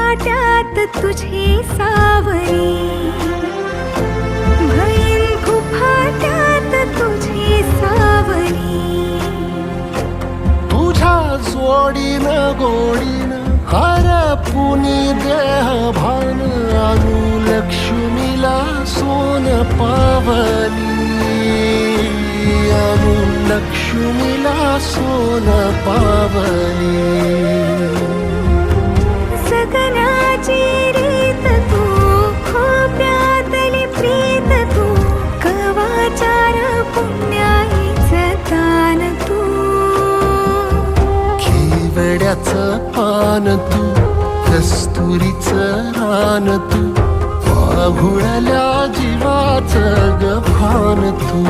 फाट्यात तुझी सावरी, भैन फाट्यात तुझी सावरी. तुझ्या जोडीनं गोडीनं हरपुनी देह भान, अनुलक्ष्मीला सोन पावली, अनुलक्ष्मीला सोन पावली. सगनाची रीत तू, खोप्यातली प्रीत तू, कवाचार पुण्याईचं दान तू. केवड्याचं पान तू, कस्तुरीचं रान तू, पाहुळल्या जीवाचं गभान तू.